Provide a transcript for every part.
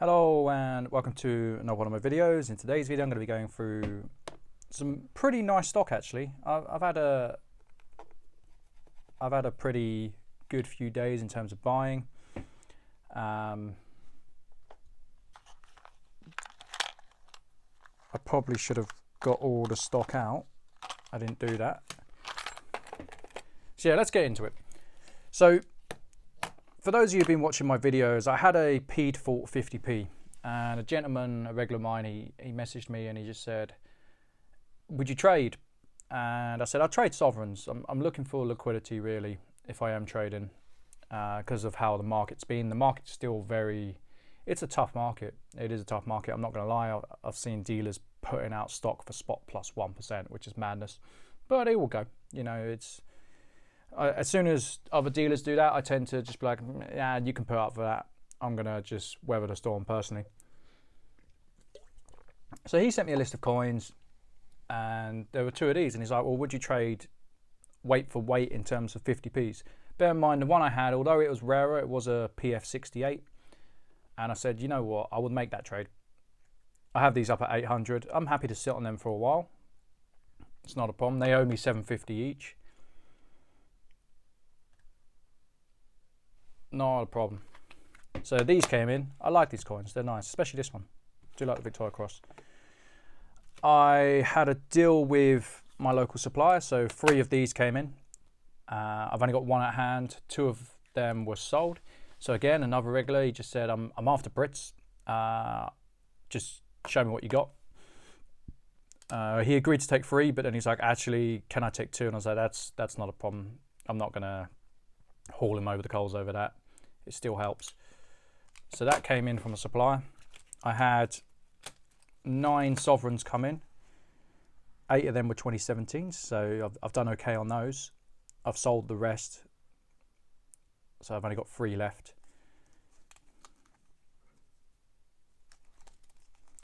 Hello and welcome to another one of my videos. In today's video I'm going to be going through some pretty nice stock actually. I've had a pretty good few days in terms of buying. I probably should have got all the stock out. I didn't do that. So yeah, let's get into it. So for those of you who've been watching my videos, I had a P default 50p, and a gentleman, a regular mine, he messaged me and he just said, would you trade? And I said, I'll trade sovereigns. I'm looking for liquidity really, if I am trading, because of how the market's been. The market's still it's a tough market. It is a tough market, I'm not going to lie. I've seen dealers putting out stock for spot plus 1%, which is madness, but it will go. You know, as soon as other dealers do that, I tend to just be like, yeah, you can put up for that. I'm going to just weather the storm personally. So he sent me a list of coins, and there were two of these, and he's like, well, would you trade weight for weight in terms of 50p's? Bear in mind, the one I had, although it was rarer, it was a PF68. And I said, you know what, I would make that trade. I have these up at 800. I'm happy to sit on them for a while. It's not a problem. They owe me 750 each. Not a problem. So these came in. I like these coins. They're nice, especially this one. I do like the Victoria Cross. I had a deal with my local supplier, so 3 of these came in. I've only got 1 at hand. 2 of them were sold. So again, another regular. He just said, I'm after Brits. Just show me what you got. He agreed to take 3, but then he's like, actually, can I take 2? And I was like, that's not a problem. I'm not gonna haul him over the coals over that. It still helps. So that came in from a supplier. I had 9 sovereigns come in. 8 of them were 2017s, so I've done okay on those. I've sold the rest, so I've only got 3 left.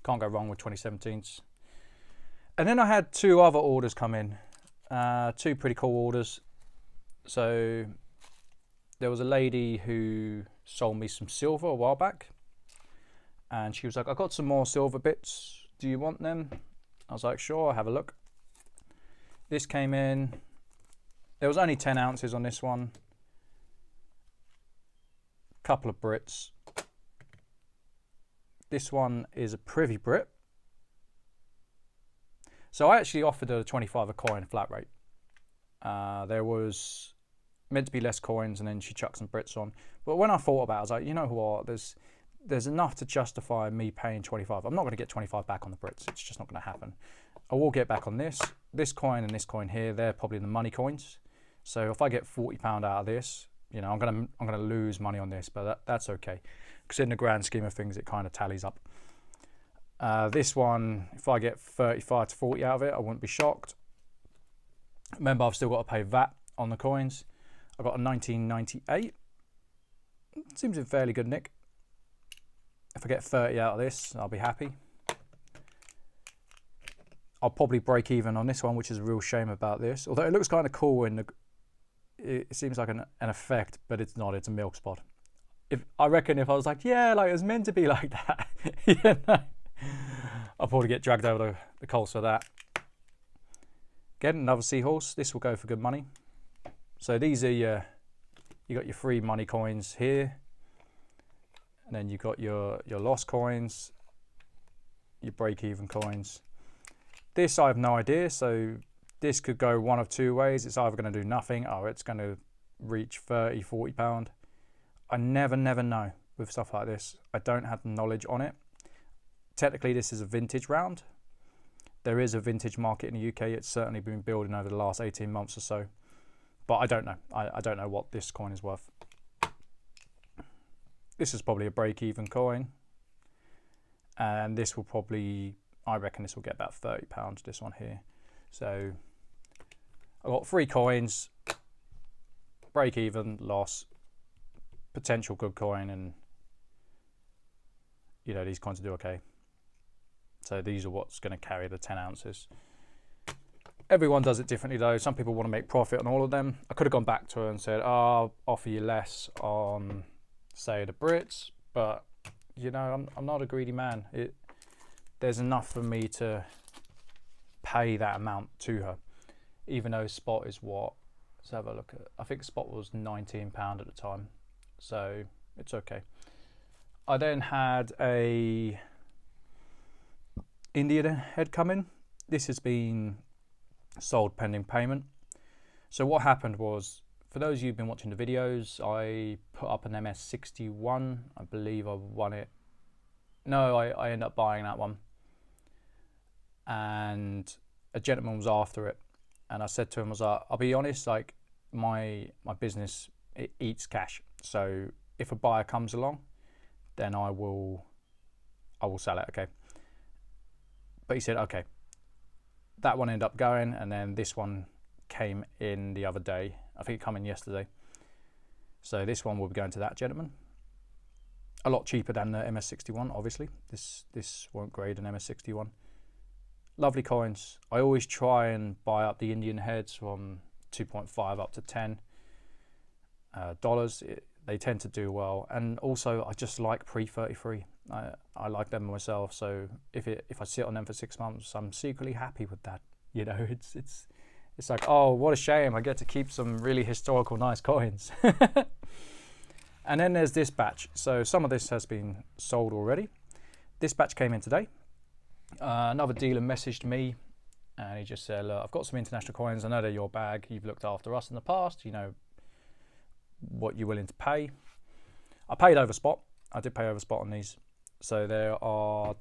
Can't go wrong with 2017s. And then I had 2 other orders come in. 2 pretty cool orders. So there was a lady who sold me some silver a while back, and she was like, I got some more silver bits, do you want them? I was like, sure, I'll have a look. This came in. There was only 10 ounces on this one. Couple of Brits. This one is a Privy Brit. So I actually offered her 25 a coin flat rate. There was meant to be less coins, and then she chucked some Brits on. But when I thought about it, I was like, you know what, there's enough to justify me paying 25. I'm not going to get 25 back on the Brits. It's just not going to happen. I will get back on this coin and this coin here. They're probably the money coins. So if I get £40 out of this, you know, I'm gonna lose money on this, but that's okay, because in the grand scheme of things, it kind of tallies up. This one, if I get 35 to 40 out of it, I wouldn't be shocked. Remember, I've still got to pay VAT on the coins. I got a 1998. Seems in fairly good nick. If I get 30 out of this, I'll be happy. I'll probably break even on this one, which is a real shame about this. Although it looks kind of cool it seems like an effect, but it's not. It's a milk spot. I reckon if I was like, yeah, like it's meant to be like that, you know, I'll probably get dragged over the coals for that. Again, another seahorse. This will go for good money. So these are you got your free money coins here, and then you got your lost coins, your break-even coins. This I have no idea, so this could go one of 2 ways. It's either going to do nothing, or it's going to reach 30, 40 pound. I never know with stuff like this. I don't have the knowledge on it. Technically, this is a vintage round. There is a vintage market in the UK. It's certainly been building over the last 18 months or so. But I don't know. I don't know what this coin is worth. This is probably a break-even coin. And this will probably, I reckon this will get about £30, this one here. So I've got 3 coins, break-even, loss, potential good coin, and you know, these coins do okay. So these are what's going to carry the 10 ounces. Everyone does it differently though. Some people want to make profit on all of them. I could have gone back to her and said, oh, I'll offer you less on, say, the Brits, but you know, I'm not a greedy man. There's enough for me to pay that amount to her, even though spot is what. Let's have a look at. I think spot was £19 at the time, so it's okay. I then had a Indian head come in. This has been sold pending payment. So what happened was, for those of you who've been watching the videos, I put up an MS61. I believe I won it. No, I ended up buying that one. And a gentleman was after it. And I said to him, I was like, I'll be honest, like my business, it eats cash. So if a buyer comes along, then I will sell it, okay? But he said, okay. That one ended up going, and then this one came in the other day. I think it came in yesterday. So this one will be going to that gentleman. A lot cheaper than the MS61, obviously. This won't grade an MS61. Lovely coins. I always try and buy up the Indian heads from 2.5 up to $10. They tend to do well, and also I just like pre-33. I like them myself, so if I sit on them for 6 months, I'm secretly happy with that. You know, it's like, oh, what a shame, I get to keep some really historical nice coins. And then there's this batch. So some of this has been sold already. This batch came in today. Another dealer messaged me and he just said, look, I've got some international coins. I know they're your bag. You've looked after us in the past. You know what you're willing to pay. I paid over spot. I did pay over spot on these. So there are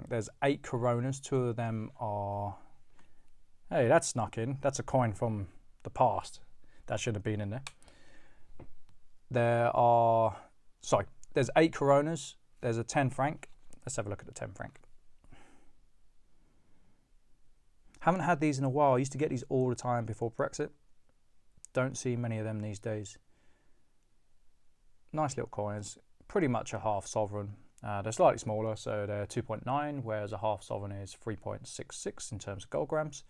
there's 8 Coronas. 2 of them are, hey, that's snuck in. That's a coin from the past. That should have been in there. There's 8 Coronas. There's a 10 franc. Let's have a look at the 10 franc. Haven't had these in a while. I used to get these all the time before Brexit. Don't see many of them these days. Nice little coins. Pretty much a half sovereign. They're slightly smaller, so they're 2.9, whereas a half sovereign is 3.66 in terms of gold grams.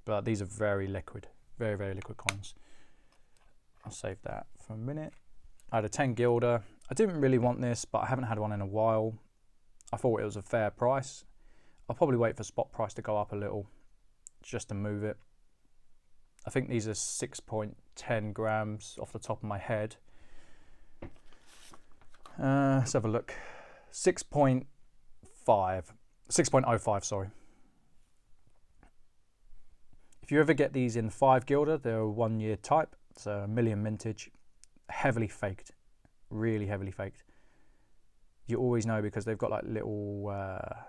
But these are very liquid. Very, very liquid coins. I'll save that for a minute. I had a 10 guilder. I didn't really want this, but I haven't had one in a while. I thought it was a fair price. I'll probably wait for spot price to go up a little just to move it. I think these are 6.10 grams off the top of my head. Let's have a look. 6.05, sorry. If you ever get these in 5 guilder, they're a 1 year type. So a million mintage, heavily faked, really heavily faked. You always know because they've got like little, I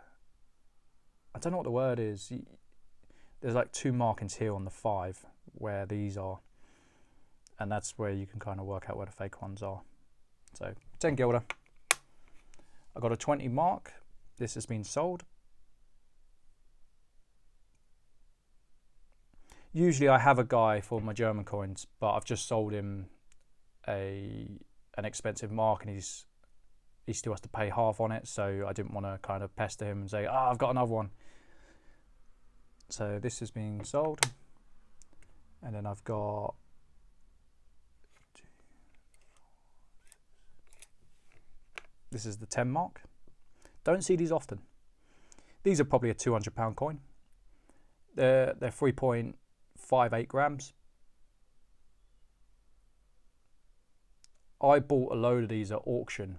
don't know what the word is. There's like 2 markings here on the 5 where these are, and that's where you can kind of work out where the fake ones are. So 10 guilder. I got a 20 mark. This has been sold. Usually I have a guy for my German coins, but I've just sold him an expensive mark, and he still has to pay half on it, so I didn't want to kind of pester him and say, I've got another one. So this is being sold. And then I've got this is the 10 mark. Don't see these often. These are probably a £200 coin. They're 3.58 grams. I bought a load of these at auction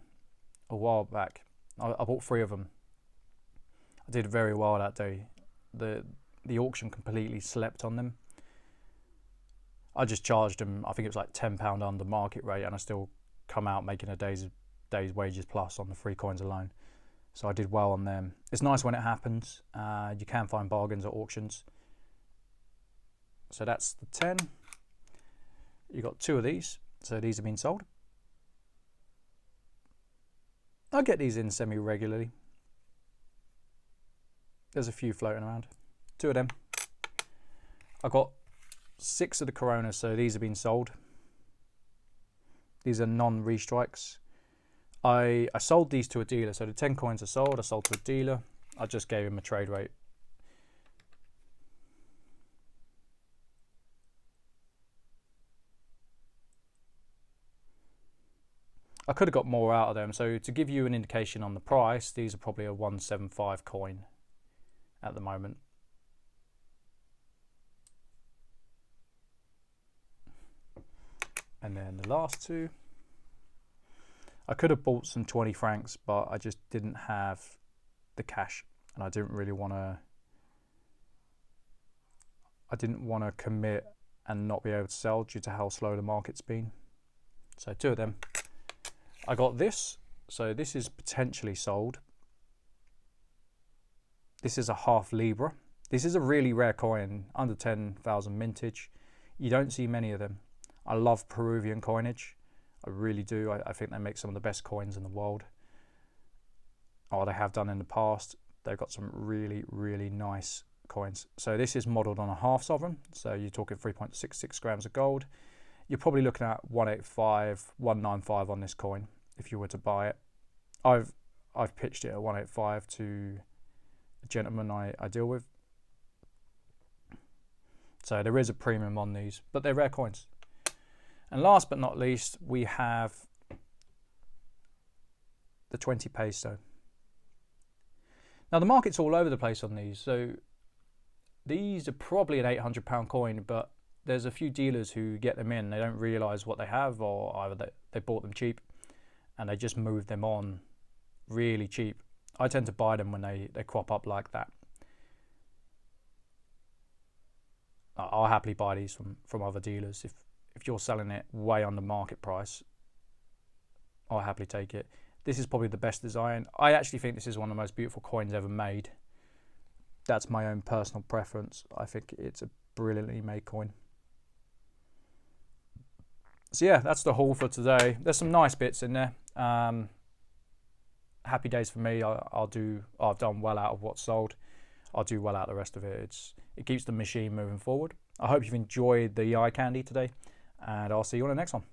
a while back. I bought 3 of them. I did very well that day. The auction completely slept on them. I just charged them, I think it was like £10 under market rate, and I still come out making a day's wages plus on the 3 coins alone. So I did well on them. It's nice when it happens. You can find bargains at auctions. So that's the 10. You got 2 of these. So these have been sold. I get these in semi-regularly. There's a few floating around. 2 of them. I got 6 of the Coronas, so these have been sold. These are non-restrikes. I sold these to a dealer, so the 10 coins are sold. I sold to a dealer. I just gave him a trade rate. I could have got more out of them. So to give you an indication on the price, these are probably a 175 coin at the moment. And then the last two, I could have bought some 20 francs, but I just didn't have the cash, and I didn't really want to. I didn't want to commit and not be able to sell due to how slow the market's been. So two of them. I got this. So this is potentially sold. This is a half Libra. This is a really rare coin, under 10,000 mintage. You don't see many of them. I love Peruvian coinage. I really do. I think they make some of the best coins in the world. Or they have done in the past. They've got some really, really nice coins. So this is modelled on a half sovereign. So you're talking 3.66 grams of gold. You're probably looking at 185, 195 on this coin if you were to buy it. I've pitched it at 185 to a gentleman I deal with. So there is a premium on these, but they're rare coins. And last but not least, we have the 20 peso. Now the market's all over the place on these. So these are probably an £800 coin, but there's a few dealers who get them in. They don't realise what they have, or either they bought them cheap and they just move them on really cheap. I tend to buy them when they crop up like that. I'll happily buy these from other dealers. If you're selling it way on the market price, I'll happily take it. This is probably the best design. I actually think this is one of the most beautiful coins ever made. That's my own personal preference. I think it's a brilliantly made coin. So yeah, that's the haul for today. There's some nice bits in there. Happy days for me. I've done well out of what's sold. I'll do well out of the rest of it. It keeps the machine moving forward. I hope you've enjoyed the eye candy today, and I'll see you on the next one.